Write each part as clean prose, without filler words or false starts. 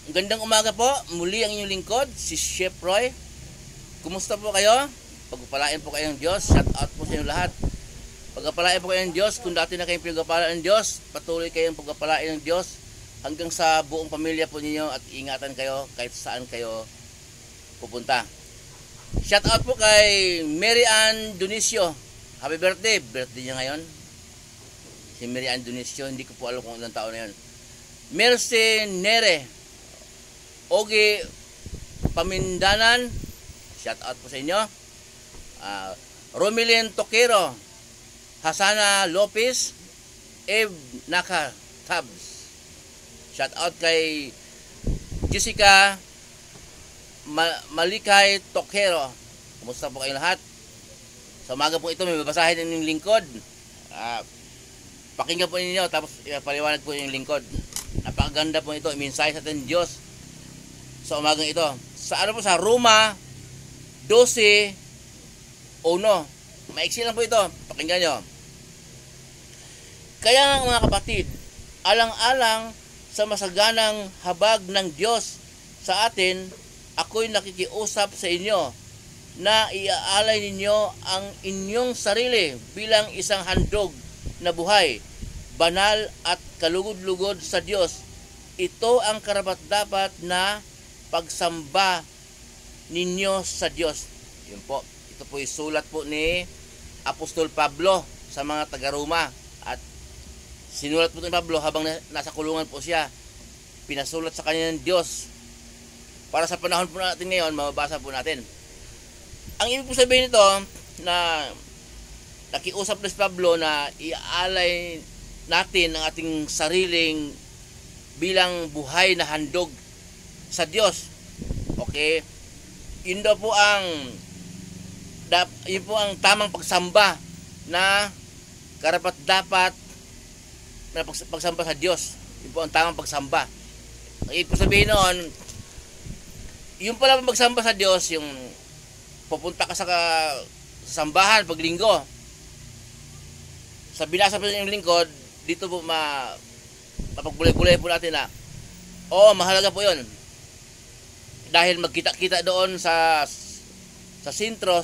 Gandang umaga po, muli ang inyong lingkod, si Chef Roy. Kumusta po kayo? Pagpapalain po kayo ng Diyos, shout out po sa inyo lahat. Pagpapalain po kayo ng Diyos, kung dati na kayong pagpapalain ng Diyos, patuloy kayong pagpapalain ng Diyos hanggang sa buong pamilya po ninyo at ingatan kayo kahit saan kayo pupunta. Shout out po kay Mary Ann Dionisio. Happy birthday, birthday niya ngayon. Si Mary Ann Dionisio, hindi ko po alam kung ilang taon na yun. Mercy Nere, Ogie Pamindanan, shout out po sa inyo. Romilin Toquero, Hasana Lopez, Eve Naka Tabs, shout out kay Jessica Malikay Toquero. Kumusta po kayo lahat? Sa umaga po ito may babasahin ng lingkod. Pakinggan po ninyo tapos paliwanag po yung lingkod. Napakaganda po ito, mensahe sa ating Diyos sa umagang ito. Sa ano po, sa Roma 12:1. Maiksi lang po ito, pakinggan nyo. Kaya mga kapatid, alang-alang sa masaganang habag ng Diyos sa atin, ako'y nakikiusap sa inyo na iaalay ninyo ang inyong sarili bilang isang handog na buhay, banal at kalugod-lugod sa Diyos. Ito ang karapat-dapat na pagsamba ninyo sa Diyos. Yun po. Ito po yung sulat po ni Apostol Pablo sa mga taga-Roma. At sinulat po ni Pablo habang nasa kulungan po siya. Pinasulat sa kanya ng Diyos. Para sa panahon po natin ngayon, mababasa po natin. Ang ibig po sabihin nito na nakiusap na si Pablo na iaalay natin ang ating sariling bilang buhay na handog sa Diyos. Okay? Yun po ang tamang pagsamba na karapat-dapat na pagsamba sa Diyos. Yun po ang tamang pagsamba. Ang ibig sabihin noon, yung pala pagsamba sa Diyos, yung pupunta ka sa sambahan pag linggo. Sa binasa po yung lingkod, dito po mapagbulay-bulay po natin na mahalaga po yun. Dahil magkita-kita doon sa sentro,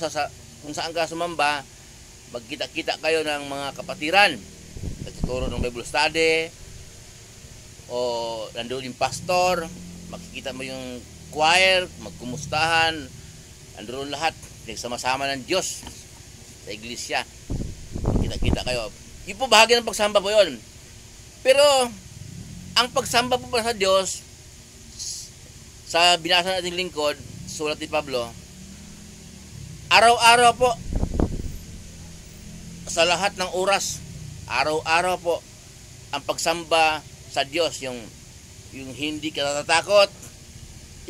kung saan ka sumamba, magkita-kita kayo ng mga kapatiran. Nagtuturo ng Bible study, o nandoon yung pastor, makikita mo yung choir, magkumustahan, nandoon lahat, nagsama-sama ng Diyos sa iglesia. Magkita-kita kayo. Yung po bahagi ng pagsamba po yun. Pero, ang pagsamba po sa Diyos, sa binasa nating lingkod, sulat ni Pablo, araw-araw po, sa lahat ng oras, araw-araw po, ang pagsamba sa Diyos, yung hindi ka natatakot,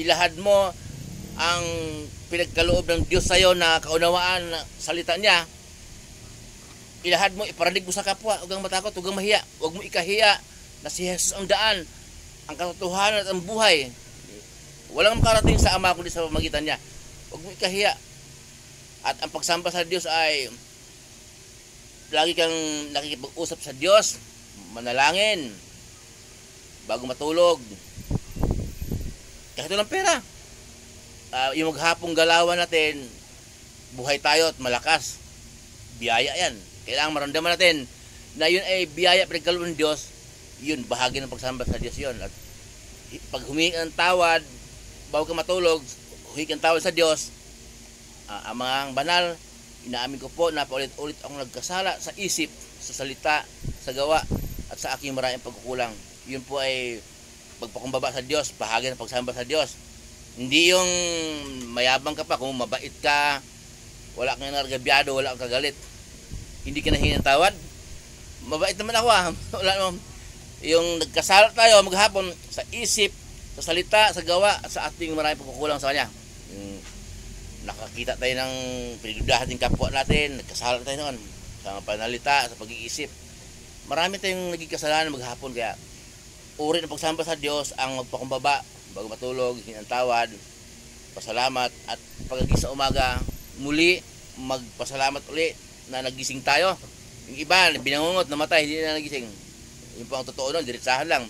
ilahad mo ang pinagkaloob ng Diyos sa iyo na kaunawaan na salita niya, ilahad mo, iparanig mo sa kapwa, huwag kang matakot, huwag kang mahiya, huwag mo ikahiya na si Jesus ang daan, ang katotohanan at ang buhay. Walang makarating sa Ama kundi sa pamagitan niya. Huwag mo ikahiya. At ang pagsamba sa Diyos ay lagi kang nakikipag-usap sa Diyos, manalangin bago matulog. Kahit walang pera. Yung maghapong galawan natin, buhay tayo at malakas. Biyaya yan. Kailangan maramdaman natin na yun ay biyaya pinagkaloob ng Diyos. Yun, bahagi ng pagsamba sa Diyos yun. At pag humingi ng tawad, bago ka matulog, humingi ng tawad sa Diyos. Ang mga banal, inaamin ko po na paulit-ulit akong nagkasala sa isip, sa salita, sa gawa, at sa aking maraming pagkukulang. Yun po ay pagpakumbaba sa Diyos, bahagi ng pagsamba sa Diyos. Hindi yung mayabang ka pa, kung mabait ka, wala kang nargabyado, wala kang kagalit, hindi ka nahingi ng tawad. Mabait naman ako wala naman. Yung nagkasala tayo maghapon sa isip, sa salita, sa gawa, at sa ating maraming pagkukulang sa Kanya. Nakakita tayo ng pinagdudahan ng kapwa natin, nagkasala tayo noon sa panalita, sa pag-iisip. Marami tayong naging kasalanan maghapon, kaya uri ng pagsamba sa Diyos ang magpakumbaba bago matulog, hinang tawad, pasalamat, at pagkagising sa umaga, muli magpasalamat uli na nagising tayo. Yung iba, binangungot, namatay, hindi na nagising. Yun po ang totoo nun, diretsahan lang.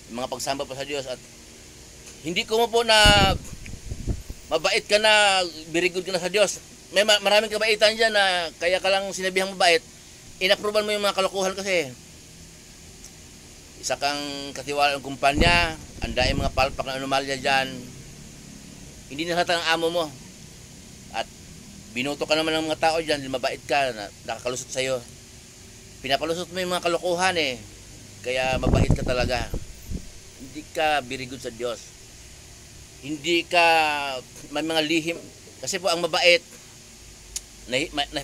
Yung mga pagsamba pa sa Diyos at hindi ko mo po na mabait ka na, very good ka na sa Diyos. May maraming kabaitan dyan na kaya ka lang sinabihang mabait, inapproval mo yung mga kalokohan kasi. Isa kang katiwalaan ng kumpanya, andain mga palpak na anomalya dyan, hindi nasata ng amo mo. At binuto ka naman ng mga tao dyan, mabait ka, nakakalusot sa'yo. Pinapalusot mo yung mga kalokohan eh. Kaya mabait ka talaga. Hindi ka very good sa Diyos. Hindi ka may mga lihim. Kasi po ang mabait,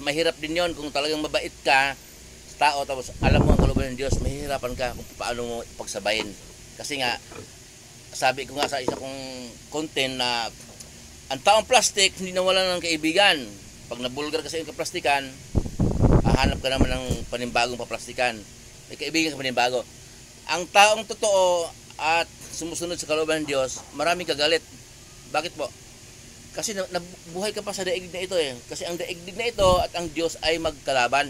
mahirap din yon kung talagang mabait ka sa tao tapos alam mo ang kalooban ng Diyos, mahihirapan ka kung paano mo pagsabayin. Kasi nga, sabi ko nga sa isa kong content na ang taong plastic hindi nawala ng kaibigan. Pag nabulgar kasi yung kaplastikan, hahanap ka naman ng panimbagong paplastikan. May kaibigan ka panibago. Ang taong totoo at sumusunod sa kalooban ng Diyos, maraming kagalit. Bakit po? Kasi nabuhay ka pa sa daigdig na ito eh. Kasi ang daigdig na ito at ang Diyos ay magkalaban.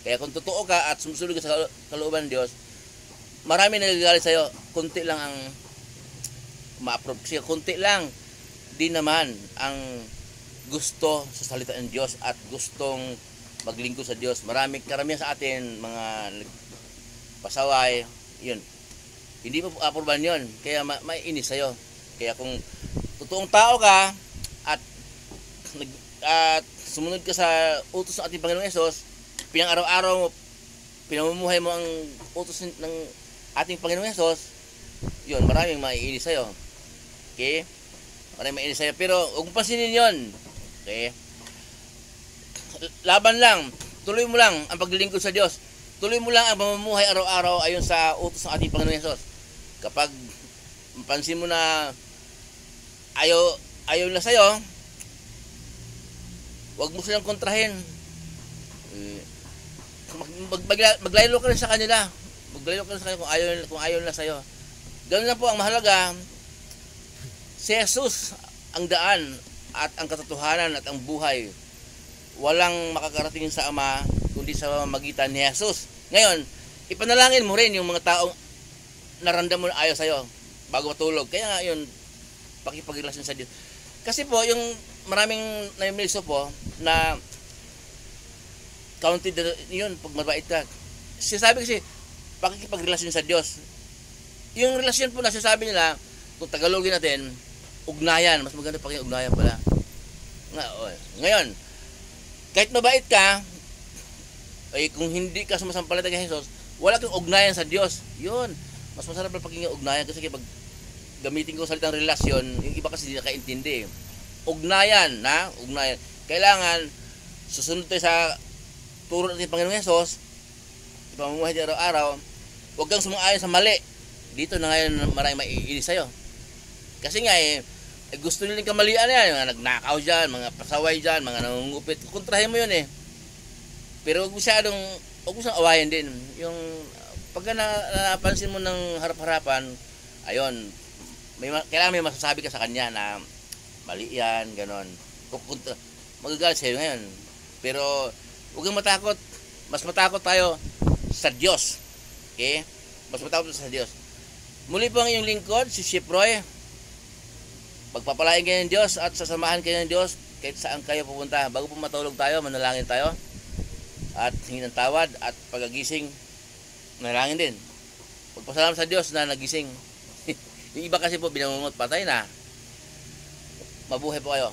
Kaya kung totoo ka at sumusunod ka sa kalooban ng Diyos, marami nagagalit sa'yo. Kunti lang ang ma-approve. Kasi kunti lang din naman ang gusto sa salita ng Diyos at gustong maglingkod sa Diyos. Karamihan sa atin, mga pasaway, yun. Hindi pa approval yun. Kaya maiinis sa'yo. Kaya kung totoong tao ka at sumunod ka sa utos ng ating Panginoong Hesus, pinang-araw-araw mo, pinamumuhay mo ang utos ng ating Panginoong Hesus, yun, maraming maiinis sa'yo. Okay? Maraming maiinis sa'yo. Pero huwag mong pansinin yun. Okay? Laban lang. Tuloy mo lang ang paglilingkod sa Diyos. Tuloy mo lang ang pamumuhay araw-araw ayon sa utos ng ating Panginoong Hesus. Kapag mapansin mo na ayaw na sa'yo, huwag mo silang kontrahin. Maglaylo ka rin sa kanila. Maglaylo ka rin sa kanila kung ayaw na sa'yo. Ganun lang po ang mahalaga. Si Jesus ang daan at ang katotohanan at ang buhay. Walang makakarating sa Ama kundi sa magitan ni Jesus. Ngayon, ipanalangin mo rin yung mga taong naramdam mo na ayaw sa'yo bago matulog. Kaya nga yun, pakipagrelasyon sa Diyos. Kasi po, yung maraming namimiso po na counted yun pag mabait ka. Sinasabi kasi, pakipagrelasyon sa Diyos. Yung relasyon po na sinasabi nila, kung Tagalogin natin, ugnayan. Mas maganda pa yung ugnayan pala. Ngayon, kahit mabait ka, ay kung hindi ka sumasampalataya kay Jesus, wala kang ugnayan sa Diyos. Yun. Mas masarap na pagiging ugnayan kasi pag gamitin ko salitang relasyon, yung iba kasi hindi nakaintindi. Ugnayan, na? Ugnayan. Kailangan susunod tayo sa turo natin Panginoong Hesus, ipamumuhay din araw-araw, huwag kang sumang-ayon sa mali. Dito na ngayon maraming maiinis sa'yo. Kasi nga gusto nilang kamalian yan, yung mga nagnakaw dyan, mga pasaway dyan, mga nangungupit, kontrahin mo yun eh. Pero huwag mo siyang awayan din. Yung pagka napansin mo ng harap-harapan, ayun, kailangan may masasabi ka sa kanya na mali yan, ganon. Magagalit sa'yo ngayon. Pero huwag kang matakot. Mas matakot tayo sa Diyos. Okay? Mas matakot tayo sa Diyos. Muli po ang iyong lingkod, si Chef Roy. Pagpapalain kayo ng Diyos at sasamahan kayo ng Diyos kahit saan kayo pupunta. Bago po matulog tayo, manalangin tayo. At hingin ng tawad at pagagising, manalangin din. Pagpasalamat sa Diyos na nagising. Yung iba kasi po binangungot, patay na. Mabuhay po kayo.